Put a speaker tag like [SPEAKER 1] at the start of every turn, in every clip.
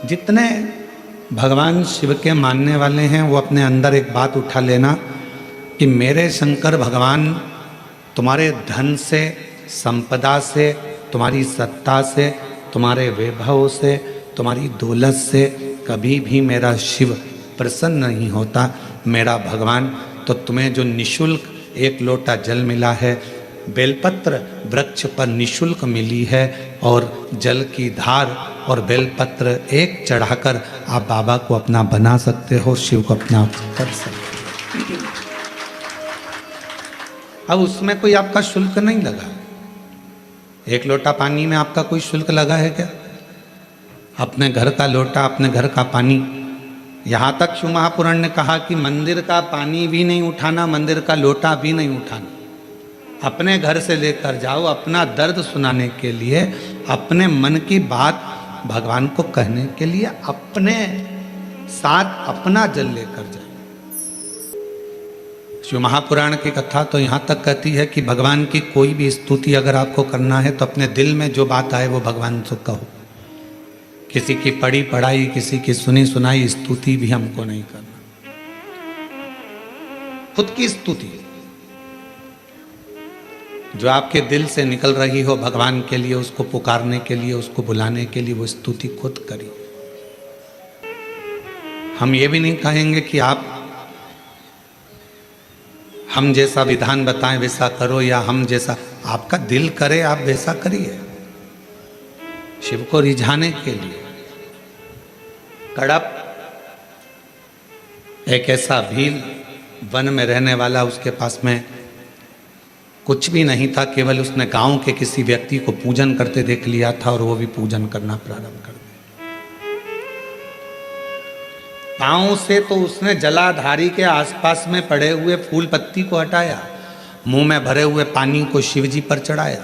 [SPEAKER 1] जितने भगवान शिव के मानने वाले हैं वो अपने अंदर एक बात उठा लेना कि मेरे शंकर भगवान तुम्हारे धन से, संपदा से, तुम्हारी सत्ता से, तुम्हारे वैभव से, तुम्हारी दौलत से कभी भी मेरा शिव प्रसन्न नहीं होता। मेरा भगवान तो तुम्हें जो निशुल्क एक लोटा जल मिला है, बेलपत्र वृक्ष पर निशुल्क मिली है, और जल की धार और बेलपत्र एक चढ़ाकर आप बाबा को अपना बना सकते हो, शिव को अपना कर सकते हो। अब उसमें कोई आपका शुल्क नहीं लगा। एक लोटा पानी में आपका कोई शुल्क लगा है क्या? अपने घर का लोटा, अपने घर का पानी, यहाँ तक शिव महापुराण ने कहा कि मंदिर का पानी भी नहीं उठाना, मंदिर का लोटा भी नहीं उठाना। अपने घर से लेकर जाओ, अपना दर्द सुनाने के लिए, अपने मन की बात भगवान को कहने के लिए अपने साथ अपना जल लेकर जाओ। शिव महापुराण की कथा तो यहाँ तक कहती है कि भगवान की कोई भी स्तुति अगर आपको करना है तो अपने दिल में जो बात आए वो भगवान से कहो। किसी की पढ़ी पढ़ाई, किसी की सुनी सुनाई स्तुति भी हमको नहीं करना। खुद की स्तुति जो आपके दिल से निकल रही हो भगवान के लिए, उसको पुकारने के लिए, उसको बुलाने के लिए, वो स्तुति खुद करिए। हम ये भी नहीं कहेंगे कि आप हम जैसा विधान बताएं वैसा करो, या हम जैसा आपका दिल करे आप वैसा करिए। शिव को रिझाने के लिए कड़प एक ऐसा भील वन में रहने वाला, उसके पास में कुछ भी नहीं था, केवल उसने गांव के किसी व्यक्ति को पूजन करते देख लिया था और वो भी पूजन करना प्रारंभ कर दिया। पांव से तो उसने जलाधारी के आसपास में पड़े हुए फूल पत्ती को हटाया, मुंह में भरे हुए पानी को शिवजी पर चढ़ाया,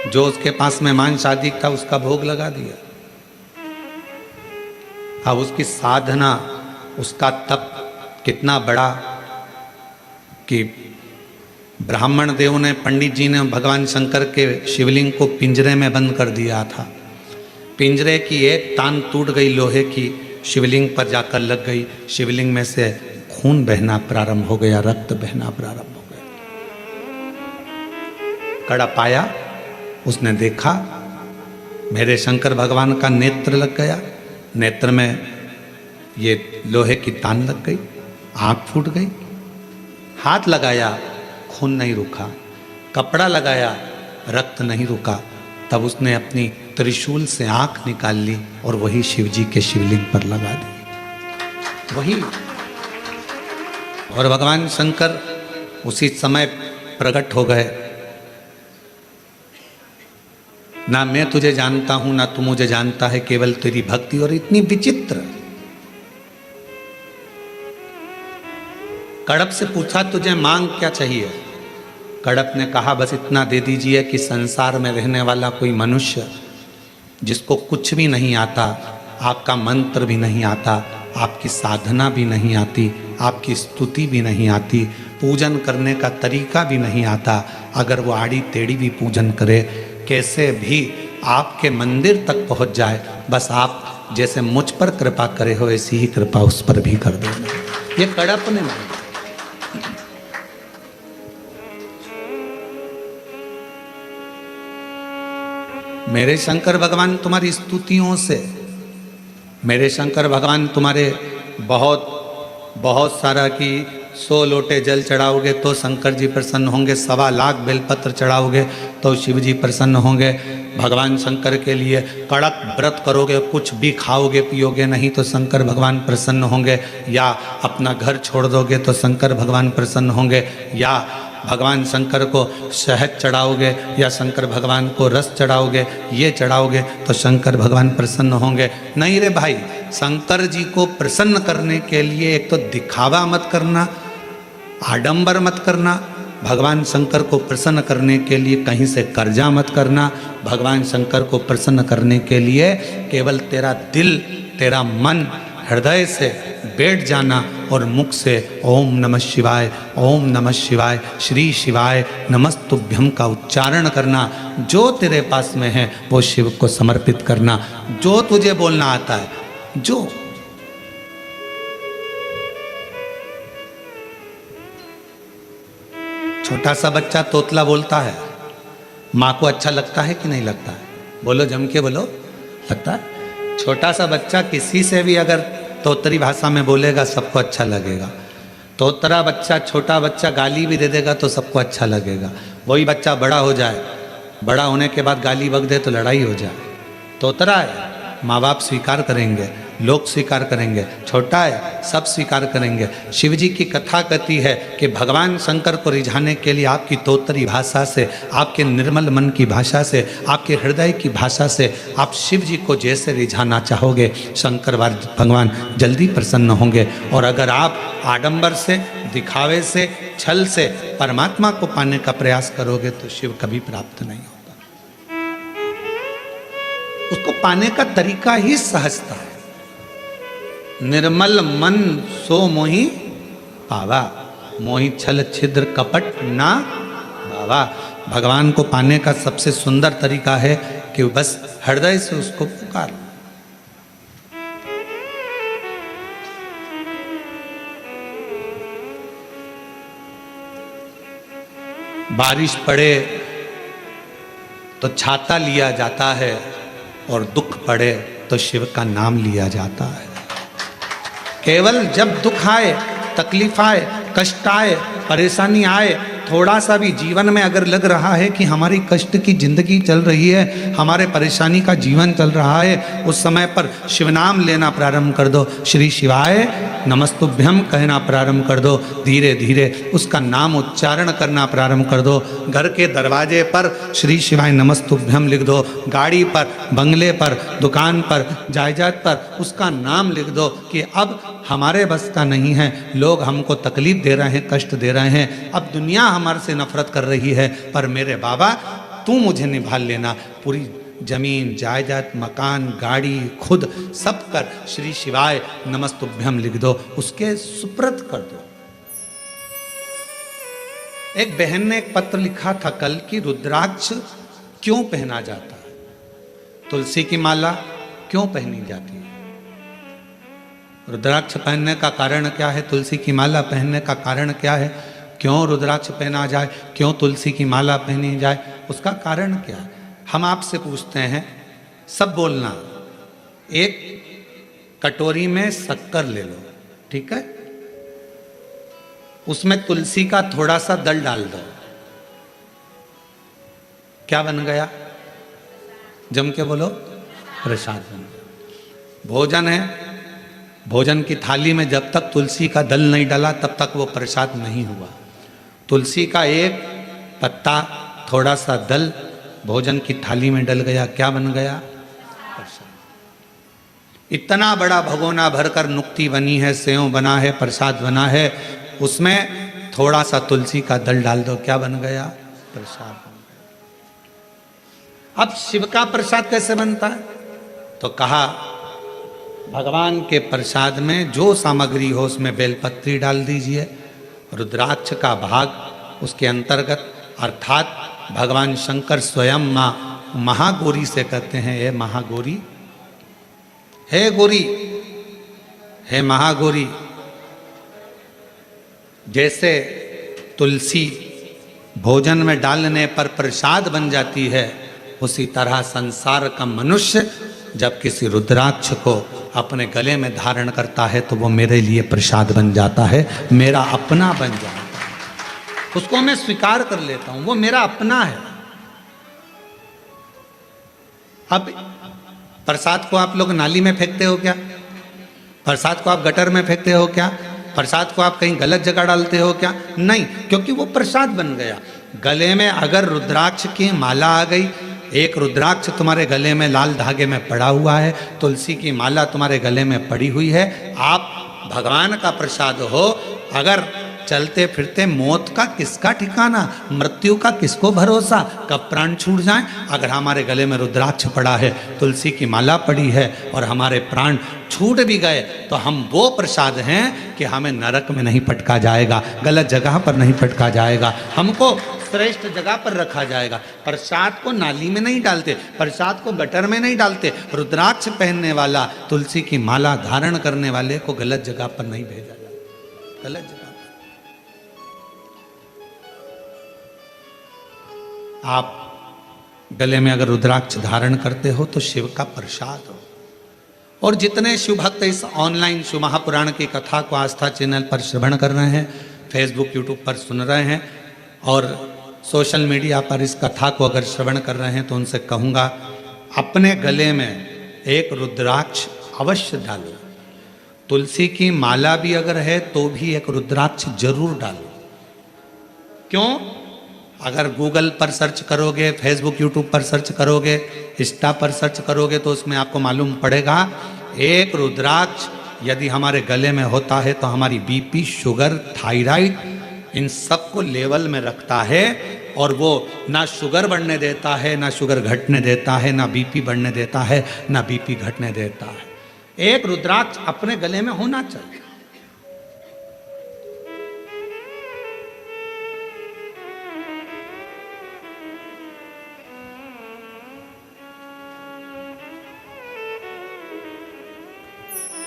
[SPEAKER 1] जो उसके पास में मांस आदि था उसका भोग लगा दिया। अब उसकी साधना, उसका तप कितना बड़ा कि ब्राह्मण देव ने, पंडित जी ने भगवान शंकर के शिवलिंग को पिंजरे में बंद कर दिया था। पिंजरे की एक तान टूट गई लोहे की, शिवलिंग पर जाकर लग गई। शिवलिंग में से खून बहना प्रारंभ हो गया, रक्त बहना प्रारंभ हो गया। कड़प आया, उसने देखा मेरे शंकर भगवान का नेत्र लग गया, नेत्र में ये लोहे की तान लग गई, आंख फूट गई। हाथ लगाया, खून नहीं रुका, कपड़ा लगाया, रक्त नहीं रुका। तब उसने अपनी त्रिशूल से आंख निकाल ली और वही शिवजी के शिवलिंग पर लगा दी, वही। और भगवान शंकर उसी समय प्रकट हो गए। ना मैं तुझे जानता हूं, ना तू मुझे जानता है, केवल तेरी भक्ति। और इतनी विचित्र। कड़प से पूछा तुझे मांग क्या चाहिए? कड़प ने कहा बस इतना दे दीजिए कि संसार में रहने वाला कोई मनुष्य जिसको कुछ भी नहीं आता, आपका मंत्र भी नहीं आता, आपकी साधना भी नहीं आती, आपकी स्तुति भी नहीं आती, पूजन करने का तरीका भी नहीं आता, अगर वो आड़ी टेढ़ी भी पूजन करे, कैसे भी आपके मंदिर तक पहुंच जाए, बस आप जैसे मुझ पर कृपा करे हो ऐसी ही कृपा उस पर भी कर देना। ये कड़प ने मांगा। मेरे शंकर भगवान तुम्हारी स्तुतियों से, मेरे शंकर भगवान तुम्हारे बहुत सारा कि 100 लोटे जल चढ़ाओगे तो शंकर जी प्रसन्न होंगे, 1.25 लाख बेलपत्र चढ़ाओगे तो शिव जी प्रसन्न होंगे। भगवान शंकर के लिए कड़क व्रत करोगे, कुछ भी खाओगे पियोगे नहीं तो शंकर भगवान प्रसन्न होंगे, या अपना घर छोड़ दोगे तो शंकर भगवान प्रसन्न होंगे, या भगवान शंकर को शहद चढ़ाओगे या शंकर भगवान को रस चढ़ाओगे, ये चढ़ाओगे तो शंकर भगवान प्रसन्न होंगे। नहीं रे भाई, शंकर जी को प्रसन्न करने के लिए एक तो दिखावा मत करना, आडंबर मत करना। भगवान शंकर को प्रसन्न करने के लिए कहीं से कर्जा मत करना। भगवान शंकर को प्रसन्न करने के लिए केवल तेरा दिल, तेरा मन हृदय से बैठ जाना और मुख से ओम नमः शिवाय, ओम नमः शिवाय, श्री शिवाय नमस्तुभ्यम का उच्चारण करना। जो तेरे पास में है वो शिव को समर्पित करना। जो तुझे बोलना आता है जो छोटा सा बच्चा तोतला बोलता है, माँ को अच्छा लगता है कि नहीं लगता है? बोलो, जम के बोलो, लगता है। छोटा सा बच्चा किसी से भी अगर तोतरी भाषा में बोलेगा सबको अच्छा लगेगा। तोतरा बच्चा, छोटा बच्चा गाली भी दे देगा तो सबको अच्छा लगेगा। वही बच्चा बड़ा हो जाए, बड़ा होने के बाद गाली बक दे तो लड़ाई हो जाए। तोतरा है, माँ बाप स्वीकार करेंगे, लोग स्वीकार करेंगे। छोटा है, सब स्वीकार करेंगे। शिव जी की कथा कहती है कि भगवान शंकर को रिझाने के लिए आपकी तोतरी भाषा से, आपके निर्मल मन की भाषा से, आपके हृदय की भाषा से आप शिव जी को जैसे रिझाना चाहोगे, शंकर भगवान जल्दी प्रसन्न होंगे। और अगर आप आडंबर से, दिखावे से, छल से परमात्मा को पाने का प्रयास करोगे तो शिव कभी प्राप्त नहीं होगा। उसको पाने का तरीका ही सहजता है। निर्मल मन सो मोहि पावा, मोहि छल छिद्र कपट ना बावा। भगवान को पाने का सबसे सुंदर तरीका है कि बस हृदय से उसको पुकार। बारिश पड़े तो छाता लिया जाता है और दुख पड़े तो शिव का नाम लिया जाता है। केवल जब दुख आए, तकलीफ आए, कष्ट आए, परेशानी आए, थोड़ा सा भी जीवन में अगर लग रहा है कि हमारी कष्ट की जिंदगी चल रही है, हमारे परेशानी का जीवन चल रहा है, उस समय पर शिव नाम लेना प्रारंभ कर दो। श्री शिवाय नमस्तुभ्यम कहना प्रारंभ कर दो। धीरे धीरे उसका नाम उच्चारण करना प्रारंभ कर दो। घर के दरवाजे पर श्री शिवाय नमस्तुभ्यम लिख दो। गाड़ी पर, बंगले पर, दुकान पर, जायदाद पर उसका नाम लिख दो कि अब हमारे बस का नहीं है, लोग हमको तकलीफ दे रहे हैं, कष्ट दे रहे हैं, अब दुनिया हमारे से नफरत कर रही है, पर मेरे बाबा तू मुझे निभा लेना। पूरी जमीन, जायदाद, मकान, गाड़ी, खुद सब कर श्री शिवाय नमस्तुभ्यम लिख दो, उसके सुप्रत कर दो। एक बहन ने एक पत्र लिखा था कल कि रुद्राक्ष क्यों पहना जाता है, तुलसी की माला क्यों पहनी जाती है। रुद्राक्ष पहनने का कारण क्या है, तुलसी की माला पहनने का कारण क्या है, क्यों रुद्राक्ष पहना जाए, क्यों तुलसी की माला पहनी जाए, उसका कारण क्या है। हम आपसे पूछते हैं, सब बोलना। एक कटोरी में शक्कर ले लो, ठीक है, उसमें तुलसी का थोड़ा सा दल डाल दो, क्या बन गया? जम के बोलो, प्रसाद बन गया। भोजन है, भोजन की थाली में जब तक तुलसी का दल नहीं डाला तब तक वो प्रसाद नहीं हुआ। तुलसी का एक पत्ता, थोड़ा सा दल भोजन की थाली में डल गया, क्या बन गया? प्रसाद। इतना बड़ा भगोना भरकर नुक्ति बनी है, सेव बना है, प्रसाद बना है, उसमें थोड़ा सा तुलसी का दल डाल दो, क्या बन गया? प्रसाद बन गया। अब शिव का प्रसाद कैसे बनता है? तो कहा भगवान के प्रसाद में जो सामग्री हो उसमें बेलपत्री डाल दीजिए, रुद्राक्ष का भाग उसके अंतर्गत, अर्थात भगवान शंकर स्वयं माँ महागौरी से कहते हैं, हे महागौरी, हे गौरी, हे महागौरी। जैसे तुलसी भोजन में डालने पर प्रसाद बन जाती है, उसी तरह संसार का मनुष्य जब किसी रुद्राक्ष को अपने गले में धारण करता है तो वो मेरे लिए प्रसाद बन जाता है, मेरा अपना बन जाता है, उसको मैं स्वीकार कर लेता हूं, वो मेरा अपना है। अब प्रसाद को आप लोग नाली में फेंकते हो क्या? प्रसाद को आप गटर में फेंकते हो क्या? प्रसाद को आप कहीं गलत जगह डालते हो क्या? नहीं, क्योंकि वो प्रसाद बन गया। गले में अगर रुद्राक्ष की माला आ गई, एक रुद्राक्ष तुम्हारे गले में लाल धागे में पड़ा हुआ है, तुलसी की माला तुम्हारे गले में पड़ी हुई है, आप भगवान का प्रसाद हो। अगर चलते फिरते मौत का किसका ठिकाना, मृत्यु का किसको भरोसा, कब प्राण छूट जाए। अगर हमारे गले में रुद्राक्ष पड़ा है, तुलसी की माला पड़ी है और हमारे प्राण छूट भी गए तो हम वो प्रसाद हैं कि हमें नरक में नहीं पटका जाएगा, गलत जगह पर नहीं पटका जाएगा, हमको श्रेष्ठ जगह पर रखा जाएगा। प्रसाद को नाली में नहीं डालते, प्रसाद को गटर में नहीं डालते। रुद्राक्ष पहनने वाला, तुलसी की माला धारण करने वाले को गलत जगह पर नहीं भेजा जाता, गलत जगह पर। आप गले में अगर रुद्राक्ष धारण करते हो तो शिव का प्रसाद हो। और जितने शिव भक्त इस ऑनलाइन शिव महापुराण की कथा को आस्था चैनल पर श्रवण कर रहे हैं, फेसबुक यूट्यूब पर सुन रहे हैं और सोशल मीडिया पर इस कथा को अगर श्रवण कर रहे हैं, तो उनसे कहूँगा अपने गले में एक रुद्राक्ष अवश्य डालो। तुलसी की माला भी अगर है तो भी एक रुद्राक्ष जरूर डालो। क्यों? अगर गूगल पर सर्च करोगे, फेसबुक यूट्यूब पर सर्च करोगे, इंस्टा पर सर्च करोगे, तो उसमें आपको मालूम पड़ेगा एक रुद्राक्ष यदि हमारे गले में होता है तो हमारी बीपी, शुगर, थायराइड, इन सब को लेवल में रखता है। और वो ना शुगर बढ़ने देता है, ना शुगर घटने देता है, ना बीपी बढ़ने देता है, ना बीपी घटने देता है। एक रुद्राक्ष अपने गले में होना चाहिए।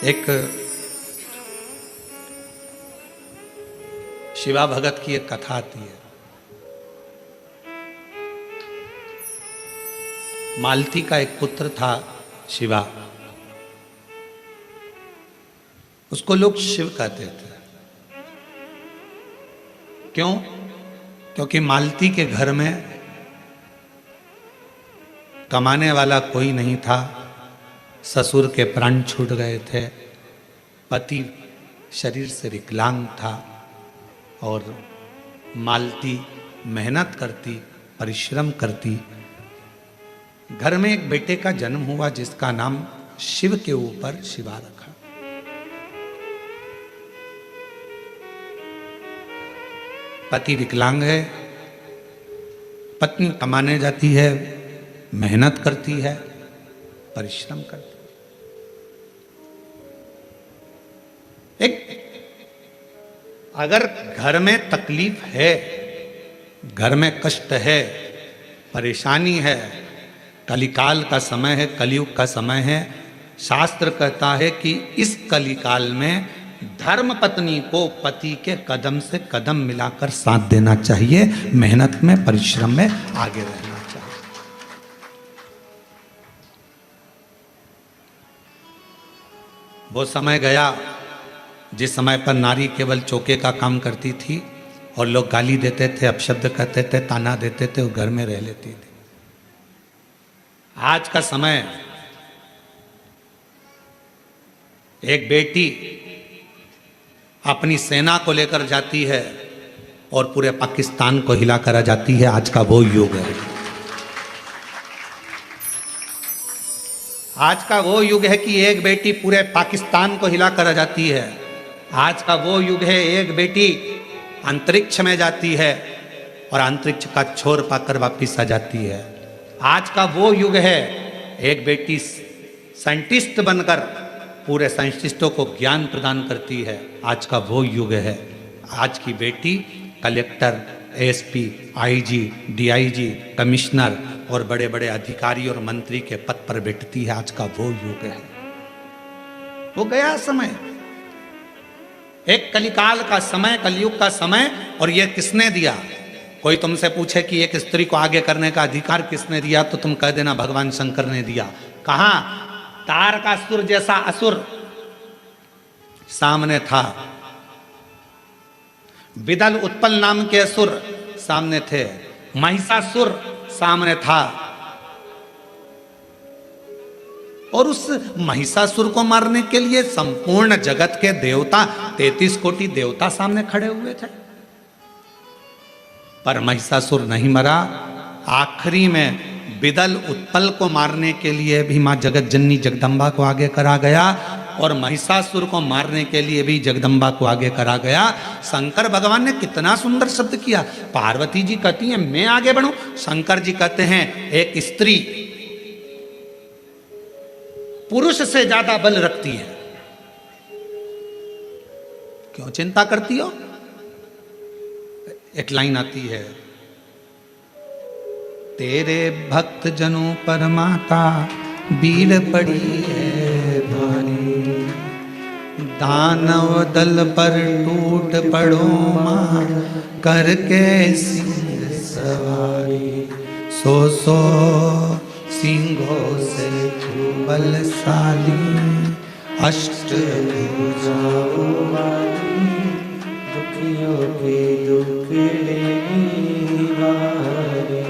[SPEAKER 1] एक शिवा भगत की एक कथा आती है। मालती का एक पुत्र था शिवा, उसको लोग शिव कहते थे। क्यों? क्योंकि मालती के घर में कमाने वाला कोई नहीं था, ससुर के प्राण छूट गए थे, पति शरीर से विकलांग था और मालती मेहनत करती, परिश्रम करती। घर में एक बेटे का जन्म हुआ जिसका नाम शिव के ऊपर शिवा रखा। पति विकलांग है, पत्नी कमाने जाती है, मेहनत करती है, परिश्रम करती है। एक अगर घर में तकलीफ है, घर में कष्ट है, परेशानी है, कलिकाल का समय है, कलयुग का समय है, शास्त्र कहता है कि इस कलिकाल में धर्म पत्नी को पति के कदम से कदम मिलाकर साथ देना चाहिए, मेहनत में, परिश्रम में आगे रहना चाहिए। वो समय गया जिस समय पर नारी केवल चौके का काम करती थी और लोग गाली देते थे, अपशब्द कहते थे, ताना देते थे, वो घर में रह लेती थी। आज का समय एक बेटी अपनी सेना को लेकर जाती है और पूरे पाकिस्तान को हिलाकर आ जाती है। आज का वो युग है। आज का वो युग है कि एक बेटी पूरे पाकिस्तान को हिलाकर आ जाती है। आज का वो युग है एक बेटी अंतरिक्ष में जाती है और अंतरिक्ष का छोर पाकर वापिस आ जाती है। आज का वो युग है एक बेटी साइंटिस्ट बनकर पूरे साइंटिस्टों को ज्ञान प्रदान करती है। आज का वो युग है। आज की बेटी collector, SP, IG, DIG, commissioner और बड़े बड़े अधिकारी और मंत्री के पद पर बैठती है। आज का वो युग है। वो गया समय, एक कलिकाल का समय, कलयुग का समय। और ये किसने दिया? कोई तुमसे पूछे कि एक स्त्री को आगे करने का अधिकार किसने दिया, तो तुम कह देना भगवान शंकर ने दिया। कहां? तारकासुर जैसा असुर सामने था, विदल उत्पल नाम के असुर सामने थे, महिषासुर सामने था। और उस महिषासुर को मारने के लिए संपूर्ण जगत के देवता, 33 कोटि देवता सामने खड़े हुए थे, पर महिषासुर नहीं मरा। आखिरी में विदल उत्पल को मारने के लिए भी मां जगत जननी जगदम्बा को आगे करा गया और महिषासुर को मारने के लिए भी जगदम्बा को आगे करा गया। शंकर भगवान ने कितना सुंदर शब्द किया। पार्वती जी कहती हैं मैं आगे बढ़ूं, शंकर जी कहते हैं एक स्त्री पुरुष से ज्यादा बल रखती है, क्यों चिंता करती हो? एक लाइन आती है, तेरे भक्त जनों पर माता बीड़ पड़ी है भारी, दानव दल पर टूट पड़ो मां करके सिंह सवारी। सो सिंहों से बलशाली, अष्टभुजाओं वाली,
[SPEAKER 2] दुखियों के दुखड़े निवारे।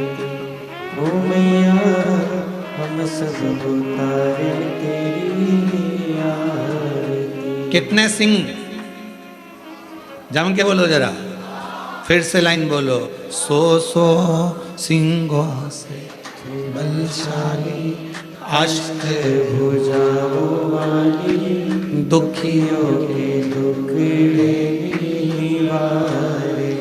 [SPEAKER 2] ओ मैया हम सब उतारे तेरी आरती।
[SPEAKER 1] कितने सिंह? जम के बोलो जरा, फिर से लाइन बोलो। सो सिंहों से बलशाली,
[SPEAKER 2] अष्टभुजाओं वाली, दुखियों के दुखड़े निवारे।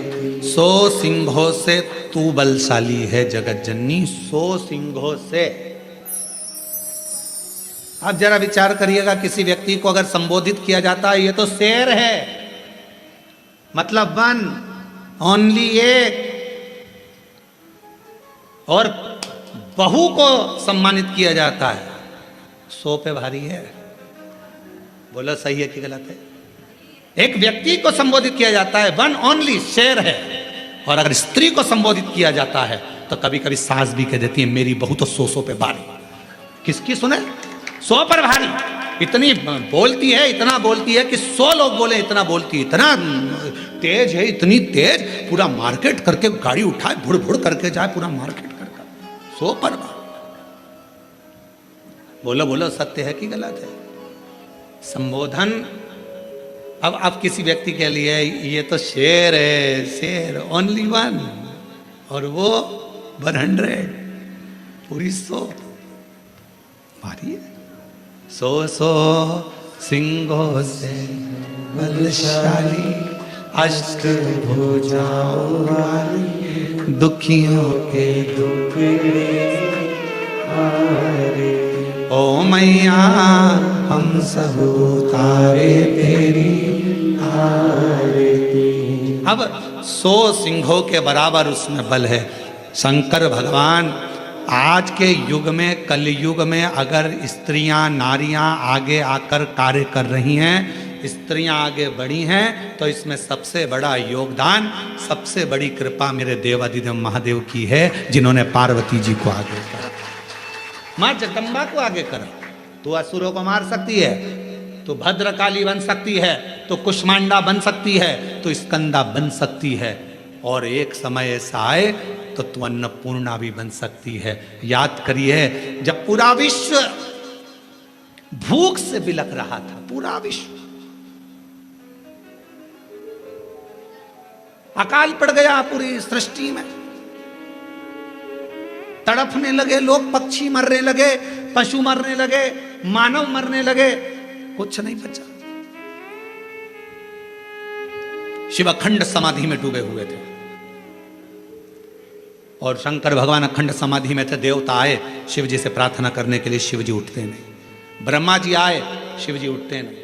[SPEAKER 1] सो सिंहों से तू बलशाली है जगत जननी, सो सिंहों से। आप जरा विचार करिएगा, किसी व्यक्ति को अगर संबोधित किया जाता है ये तो शेर है, मतलब वन, ओनली एक, और बहू को सम्मानित किया जाता है, 100 पे भारी है। बोलो सही है कि गलत है? एक व्यक्ति को संबोधित किया जाता है वन ओनली, शेर है, और अगर स्त्री को संबोधित किया जाता है तो कभी कभी सास भी कह देती है मेरी बहू तो 100 पे भारी। किसकी सुने? 100 पर भारी। इतनी बोलती है, इतना बोलती है कि 100 लोग बोले इतना बोलती है, इतना तेज है, इतनी तेज, पूरा मार्केट करके गाड़ी उठाए, भुड़ भुड़ करके जाए, पूरा मार्केट करके 100 पर। बोलो बोलो सत्य है कि गलत है? संबोधन, अब आप किसी व्यक्ति के लिए ये तो शेर है, शेर ओनली वन, और वो 100, पूरी 100 भारी है। 100 सिंहों से बलशाली,
[SPEAKER 2] अष्टभुजाओं वाली,
[SPEAKER 1] दुखियों के
[SPEAKER 2] दुखड़े निवारे।
[SPEAKER 1] ओ मैया हम सब उतारे तेरी
[SPEAKER 2] आरती।
[SPEAKER 1] अब 100 सिंहों के बराबर उसमें बल है। शंकर भगवान आज के युग में, कलयुग में, अगर स्त्रियां नारियां आगे आकर कार्य कर रही हैं, स्त्रियां आगे बढ़ी हैं, तो इसमें सबसे बड़ा योगदान, सबसे बड़ी कृपा मेरे देवादिदेव महादेव की है, जिन्होंने पार्वती जी को आगे करा, मां जगदम्बा को आगे करा। तो असुरों को मार सकती है, तो भद्रकाली बन सकती है, तो कुष्मांडा बन सकती है, तो स्कंदा बन सकती है, और एक समय ऐसा आए तो तू अन्नपूर्णा भी बन सकती है। याद करिए, जब पूरा विश्व भूख से बिलख रहा था, पूरा विश्व, अकाल पड़ गया पूरी सृष्टि में, तड़पने लगे लोग, पक्षी मरने लगे, पशु मरने लगे, मानव मरने लगे, कुछ नहीं बचा। शिव अखंड समाधि में डूबे हुए थे, और शंकर भगवान अखंड समाधि में थे। देवता आए शिव जी से प्रार्थना करने के लिए, शिव जी उठते नहीं। ब्रह्मा जी आए, शिव जी उठते नहीं।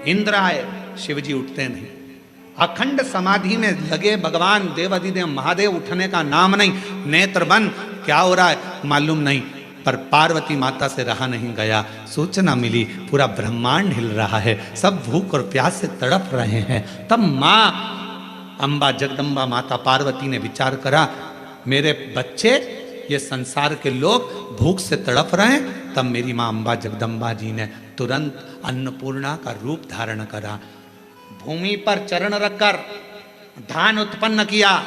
[SPEAKER 1] इंद्र आए, शिव जी उठते नहीं। अखंड समाधि में लगे भगवान देवादिदेव महादेव, उठने का नाम नहीं। नेत्र बंद, क्या हो रहा है मालूम नहीं, पर पार्वती माता से रहा नहीं गया। सूचना मिली पूरा ब्रह्मांड हिल रहा है, सब भूख और प्यास से तड़प रहे हैं। तब माँ अम्बा जगदम्बा माता पार्वती ने विचार करा, मेरे बच्चे, ये संसार के लोग भूख से तड़प रहे हैं। तब मेरी माँ अम्बा जगदम्बा जी ने तुरंत अन्नपूर्णा का रूप धारण करा, भूमि पर चरण रखकर धान उत्पन्न किया।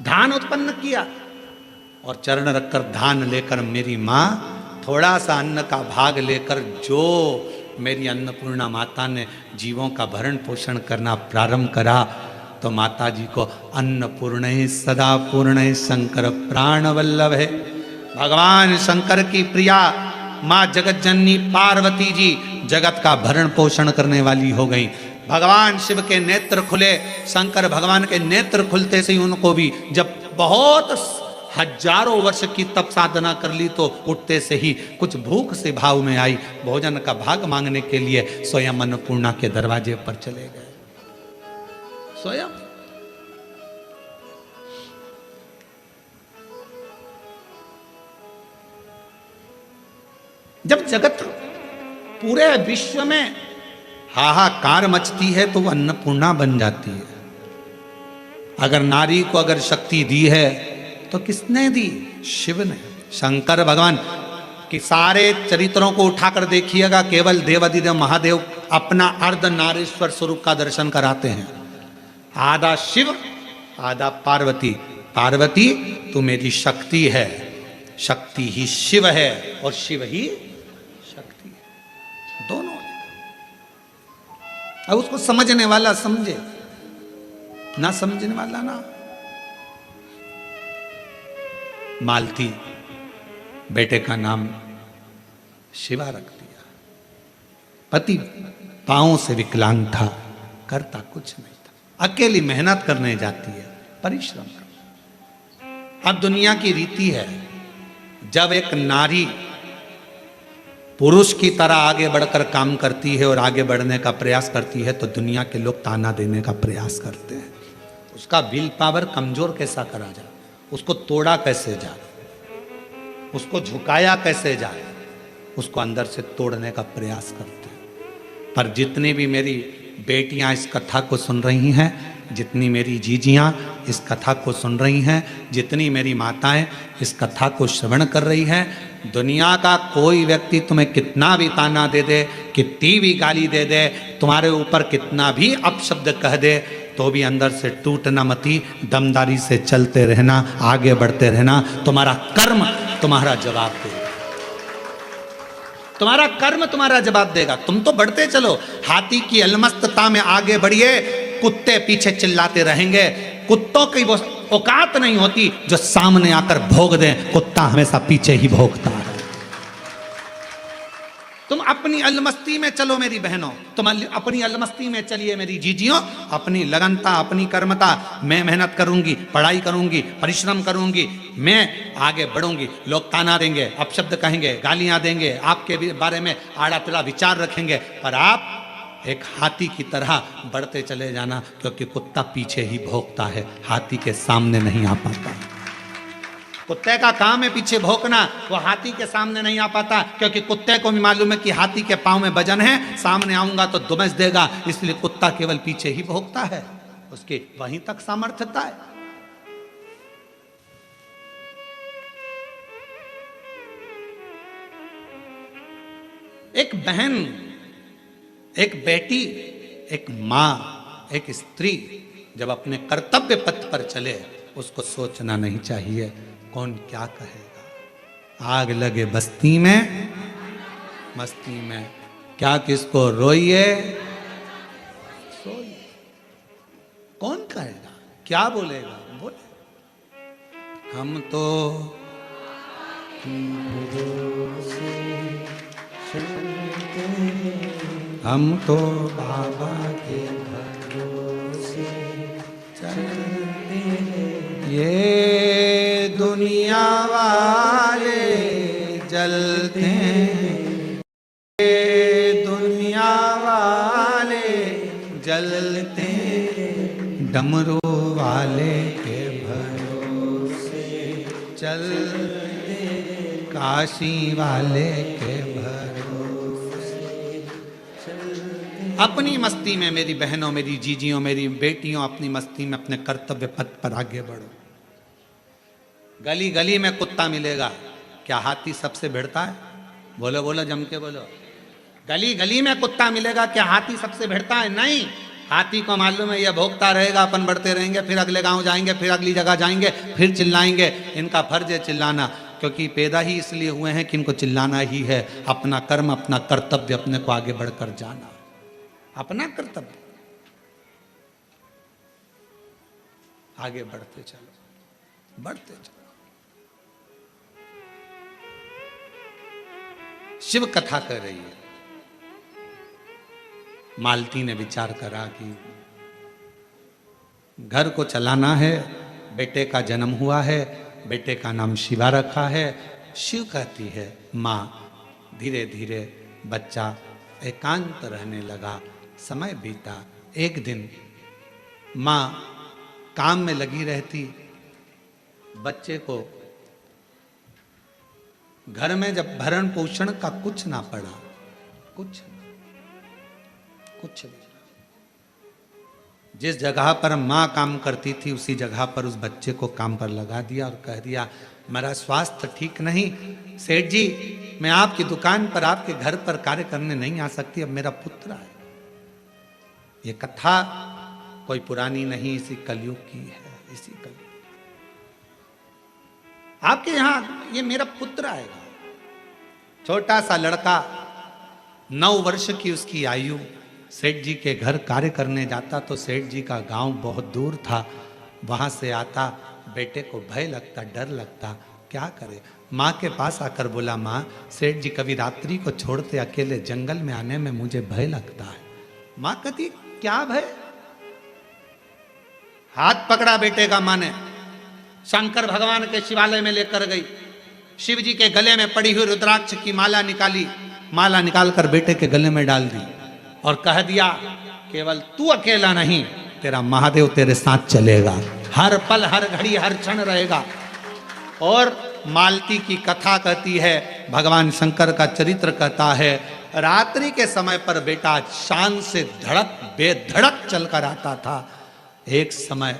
[SPEAKER 1] धान उत्पन्न किया और चरण रखकर धान लेकर मेरी माँ थोड़ा सा अन्न का भाग लेकर, जो मेरी अन्नपूर्णा माता ने जीवों का भरण पोषण करना प्रारंभ करा, तो माता जी को अन्नपूर्ण सदा पूर्ण शंकर प्राण वल्लभ है। भगवान शंकर की प्रिया माँ जगत जननी पार्वती जी जगत का भरण पोषण करने वाली हो गई। भगवान शिव के नेत्र खुले, शंकर भगवान के नेत्र खुलते से ही उनको भी, जब बहुत हजारों वर्ष की तप साधना कर ली, तो उठते से ही कुछ भूख से भाव में आई, भोजन का भाग मांगने के लिए स्वयं अन्नपूर्णा के दरवाजे पर चले गए। स्वयं। जब जगत पूरे विश्व में हाहाकार मचती है तो वो अन्नपूर्णा बन जाती है। अगर नारी को अगर शक्ति दी है तो किसने दी? शिव ने। शंकर भगवान कि सारे चरित्रों को उठाकर देखिएगा, केवल देवाधिदेव महादेव अपना अर्ध नारीश्वर स्वरूप का दर्शन कराते हैं। आधा शिव आधा पार्वती। पार्वती तू मेरी शक्ति है, शक्ति ही शिव है और शिव ही शक्ति है, दोनों। अब उसको समझने वाला समझे, ना समझने वाला ना। मालती बेटे का नाम शिवा रख दिया। पति पांवों से विकलांग था, करता कुछ नहीं था। अकेली मेहनत करने जाती है, परिश्रम कर। अब दुनिया की रीति है, जब एक नारी पुरुष की तरह आगे बढ़कर काम करती है और आगे बढ़ने का प्रयास करती है तो दुनिया के लोग ताना देने का प्रयास करते हैं। उसका विल पावर कमजोर कैसा करा जाए, उसको तोड़ा कैसे जाए, उसको झुकाया कैसे जाए, उसको अंदर से तोड़ने का प्रयास करते हैं। पर जितनी भी मेरी बेटियां इस कथा को सुन रही हैं, जितनी मेरी जीजियां इस कथा को सुन रही हैं, जितनी मेरी माताएं इस कथा को श्रवण कर रही हैं, दुनिया का कोई व्यक्ति तुम्हें कितना भी ताना दे दे, कितनी भी गाली दे दे, तुम्हारे ऊपर कितना भी अपशब्द कह दे, तो भी अंदर से टूटना मती, दमदारी से चलते रहना, आगे बढ़ते रहना। तुम्हारा कर्म तुम्हारा जवाब देगा, तुम्हारा कर्म तुम्हारा जवाब देगा। तुम तो बढ़ते चलो, हाथी की अलमस्तता में आगे बढ़िए, कुत्ते पीछे चिल्लाते रहेंगे। कुत्तों की वो औकात नहीं होती जो सामने आकर भोग दें, कुत्ता हमेशा पीछे ही भोगता है। तुम अपनी अलमस्ती में चलो मेरी बहनों, तुम अपनी अलमस्ती में चलिए मेरी जीजियों, अपनी लगनता, अपनी कर्मता। मैं मेहनत करूंगी, पढ़ाई करूंगी, परिश्रम करूंगी, मैं आगे बढ़ूंगी। लोग ताना देंगे, अपशब्द कहेंगे, गालियां देंगे, आपके बारे में आड़ा टेढ़ा विचार रखेंगे, पर आप एक हाथी की तरह बढ़ते चले जाना, क्योंकि कुत्ता पीछे ही भौंकता है, हाथी के सामने नहीं आ पाता। कुत्ते का काम है पीछे भौंकना, वो हाथी के सामने नहीं आ पाता, क्योंकि कुत्ते को भी मालूम है कि हाथी के पांव में वजन है, सामने आऊंगा तो दुमस देगा, इसलिए कुत्ता केवल पीछे ही भौंकता है, उसके वहीं तक सामर्थ्यता है। एक बहन, एक बेटी, एक मां, एक स्त्री जब अपने कर्तव्य पथ पर चले, उसको सोचना नहीं चाहिए कौन क्या कहेगा। आग लगे बस्ती में, मस्ती में, क्या किसको रोइए सोइए। कौन कहेगा, क्या बोलेगा, बोले। हम तो बाबा के भरोसे चलते हैं। ये दुनिया वाले जलते हैं, ये दुनिया वाले जलते हैं, डमरू वाले के भरोसे चलते हैं, काशी वाले के अपनी मस्ती में मेरी बहनों, मेरी जीजियों, मेरी बेटियों, अपनी मस्ती में अपने कर्तव्य पथ पर आगे बढ़ो। गली गली में कुत्ता मिलेगा, क्या हाथी सबसे भिड़ता है? बोलो बोलो, जम के बोलो। गली गली में कुत्ता मिलेगा, क्या हाथी सबसे भिड़ता है? नहीं। हाथी को मालूम है ये भोगता रहेगा, अपन बढ़ते रहेंगे, फिर अगले गांव जाएंगे, फिर अगली जगह जाएंगे, फिर चिल्लाएंगे। इनका फर्ज है चिल्लाना, क्योंकि पैदा ही इसलिए हुए हैं कि इनको चिल्लाना ही है। अपना कर्म, अपना कर्तव्य, अपने को आगे बढ़कर जाना, अपना कर्तव्य, आगे बढ़ते चलो, बढ़ते चलो। शिव कथा कर रही है। मालती ने विचार करा कि घर को चलाना है, बेटे का जन्म हुआ है, बेटे का नाम शिवा रखा है। शिव कहती है माँ। धीरे धीरे बच्चा एकांत रहने लगा, समय बीता। एक दिन माँ काम में लगी रहती, बच्चे को घर में जब भरण पोषण का कुछ ना पड़ा, कुछ नहीं। जिस जगह पर माँ काम करती थी उसी जगह पर उस बच्चे को काम पर लगा दिया और कह दिया मेरा स्वास्थ्य ठीक नहीं, सेठ जी मैं आपकी दुकान पर आपके घर पर कार्य करने नहीं आ सकती, अब मेरा पुत्र है। ये कथा कोई पुरानी नहीं, इसी कलयुग की है, इसी कलयुग। आपके यहां ये मेरा पुत्र आएगा। छोटा सा लड़का 9 वर्ष की उसकी आयु सेठ जी के घर कार्य करने जाता तो सेठ जी का गांव बहुत दूर था, वहां से आता, बेटे को भय लगता, डर लगता, क्या करे। माँ के पास आकर बोला माँ सेठ जी कभी रात्रि को छोड़ते अकेले जंगल में आने में मुझे भय लगता है। माँ कहती क्या भय? हाथ पकड़ा बेटे का माँ ने, शंकर भगवान के शिवालय में लेकर गई, शिव जी के गले में पड़ी हुई रुद्राक्ष की माला निकाली, माला निकालकर बेटे के गले में डाल दी और कह दिया केवल तू अकेला नहीं, तेरा महादेव तेरे साथ चलेगा, हर पल हर घड़ी हर क्षण रहेगा। और मालती की कथा कहती है, भगवान शंकर का चरित्र कहता है, रात्रि के समय पर बेटा शान से धड़क बेधड़क चलकर आता था। एक समय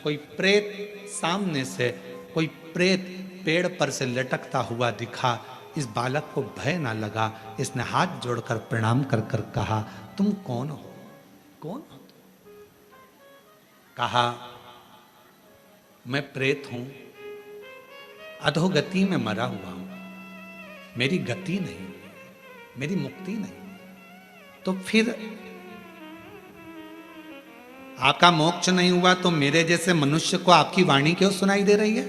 [SPEAKER 1] कोई प्रेत सामने से, कोई प्रेत पेड़ पर से लटकता हुआ दिखा। इस बालक को भय ना लगा, इसने हाथ जोड़कर प्रणाम कर कर कहा तुम कौन हो? कौन हो? कहा मैं प्रेत हूं, अधोगति में मरा हुआ हूं, मेरी गति नहीं, मेरी मुक्ति नहीं। तो फिर आपका मोक्ष नहीं हुआ तो मेरे जैसे मनुष्य को आपकी वाणी क्यों सुनाई दे रही है?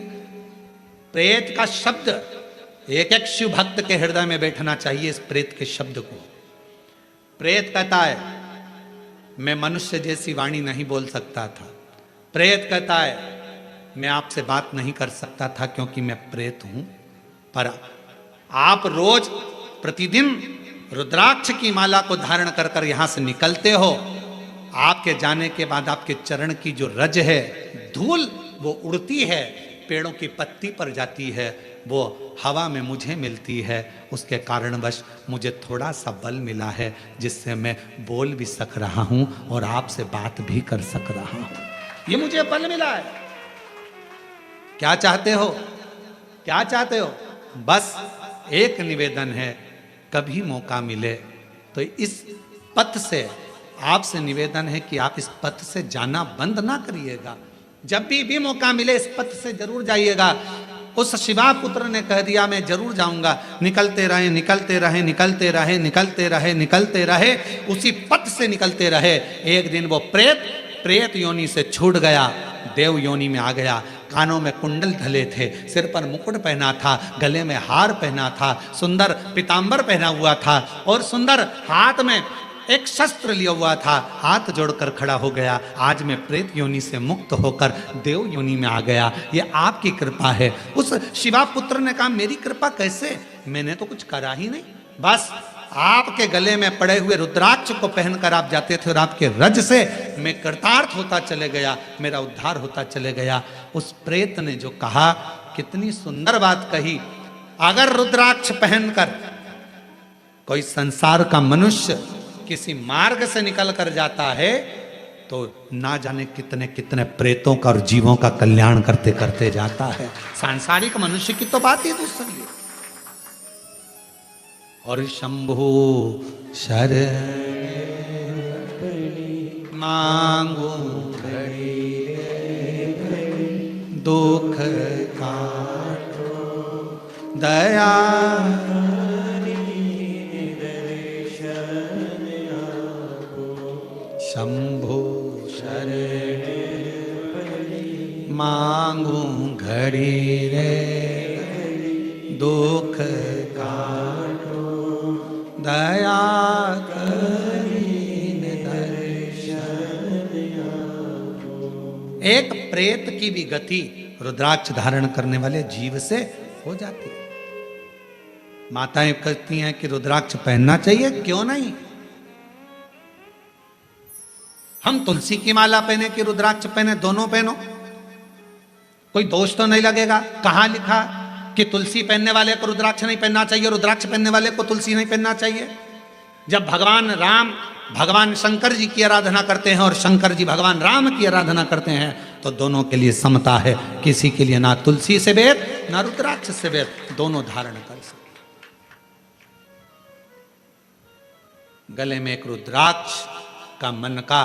[SPEAKER 1] प्रेत का शब्द एक एक शिव भक्त के हृदय में बैठना चाहिए। इस प्रेत के शब्द को प्रेत कहता है मैं मनुष्य जैसी वाणी नहीं बोल सकता था। प्रेत कहता है मैं आपसे बात नहीं कर सकता था क्योंकि मैं प्रेत हूं, पर आप रोज प्रतिदिन रुद्राक्ष की माला को धारण कर कर यहां से निकलते हो। आपके जाने के बाद आपके चरण की जो रज है, धूल, वो उड़ती है, पेड़ों की पत्ती पर जाती है, वो हवा में मुझे मिलती है। उसके कारणवश मुझे थोड़ा सा बल मिला है जिससे मैं बोल भी सक रहा हूं और आपसे बात भी कर सक रहा हूं। ये मुझे बल मिला है। क्या चाहते हो? क्या चाहते हो? बस एक निवेदन है, कभी मौका मिले तो इस पथ से आपसे निवेदन है कि आप इस पथ से जाना बंद ना करिएगा। जब भी मौका मिले इस पथ से जरूर जाइएगा। उस शिवा पुत्र ने कह दिया मैं जरूर जाऊंगा। निकलते रहे, निकलते रहे, निकलते रहे, निकलते रहे, निकलते रहे, उसी पथ से निकलते रहे। एक दिन वो प्रेत योनि से छूट गया, देव योनि में आ गया। कानों में कुंडल धले थे, सिर पर मुकुट पहना था, गले में हार पहना था, सुंदर पीतांबर पहना हुआ था और सुंदर हाथ में एक शस्त्र लिया हुआ था। हाथ जोड़कर खड़ा हो गया, आज मैं प्रेत योनि से मुक्त होकर देव योनि में आ गया। ये आपकी कृपा है। उस शिवा पुत्र ने कहा मेरी कृपा कैसे? मैंने तो कुछ करा ही नहीं, बस आपके गले में पड़े हुए रुद्राक्ष को पहनकर आप जाते थे और आपके रज से मैं कृतार्थ होता चले गया, मेरा उद्धार होता चले गया। उस प्रेत ने जो कहा, कितनी सुंदर बात कही। अगर रुद्राक्ष पहनकर कोई संसार का मनुष्य किसी मार्ग से निकल कर जाता है तो ना जाने कितने कितने प्रेतों का और जीवों का कल्याण करते करते जाता है। सांसारिक मनुष्य की तो बात ही दूसरी है। और शंभु शरण मांगू दुख काटो दया शंभु शरण मांगू घड़ी रे दुख काटो दया करीन दर्शन। एक प्रेत की भी गति रुद्राक्ष धारण करने वाले जीव से हो जाती है। माताएं कहती हैं कि रुद्राक्ष पहनना चाहिए, क्यों नहीं? हम तुलसी की माला पहने कि रुद्राक्ष पहने, दोनों पहनो, कोई दोष तो नहीं लगेगा। कहाँ लिखा कि तुलसी पहनने वाले को रुद्राक्ष नहीं पहनना चाहिए, रुद्राक्ष पहनने वाले को तुलसी नहीं पहनना चाहिए? जब भगवान राम भगवान शंकर जी की आराधना करते हैं और शंकर जी भगवान राम की आराधना करते हैं, तो दोनों के लिए समता है। किसी के लिए ना तुलसी से वेद ना रुद्राक्ष से वेद, दोनों धारण कर सकते। गले में एक रुद्राक्ष का मन का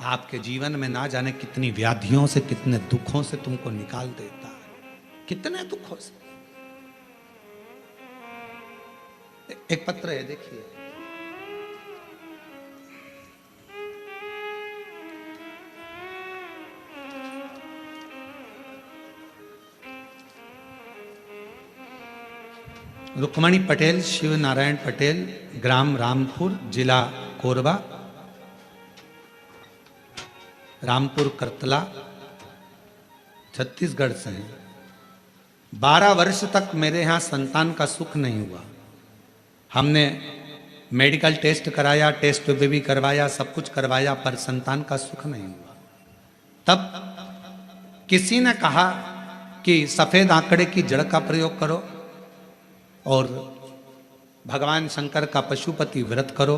[SPEAKER 1] आपके जीवन में ना जाने कितनी व्याधियों से, कितने दुखों से तुमको निकाल देता है, कितने दुखों से। एक पत्र है, देखिए। रुक्मणी पटेल, शिव नारायण पटेल, ग्राम रामपुर, जिला कोरबा, रामपुर करतला, छत्तीसगढ़ से हैं। 12 वर्ष तक मेरे यहाँ संतान का सुख नहीं हुआ। हमने मेडिकल टेस्ट कराया, टेस्ट भी करवाया, सब कुछ करवाया, पर संतान का सुख नहीं हुआ। तब किसी ने कहा कि सफेद आंकड़े की जड़ का प्रयोग करो और भगवान शंकर का पशुपति व्रत करो,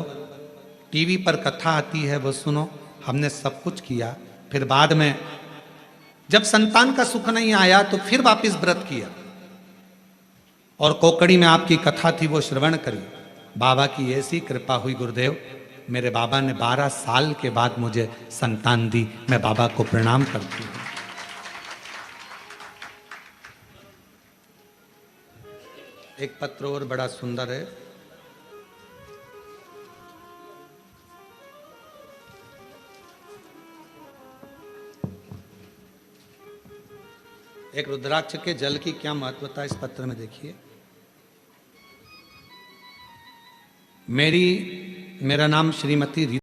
[SPEAKER 1] टीवी पर कथा आती है वो सुनो। हमने सब कुछ किया, फिर बाद में जब संतान का सुख नहीं आया तो फिर वापस व्रत किया और कोकड़ी में आपकी कथा थी वो श्रवण करी। बाबा की ऐसी कृपा हुई गुरुदेव, मेरे बाबा ने 12 साल के बाद मुझे संतान दी। मैं बाबा को प्रणाम करती हूँ। एक पत्र और बड़ा सुंदर है। एक रुद्राक्ष के जल की क्या महत्वता है इस पत्र में देखिए। मेरा नाम श्रीमती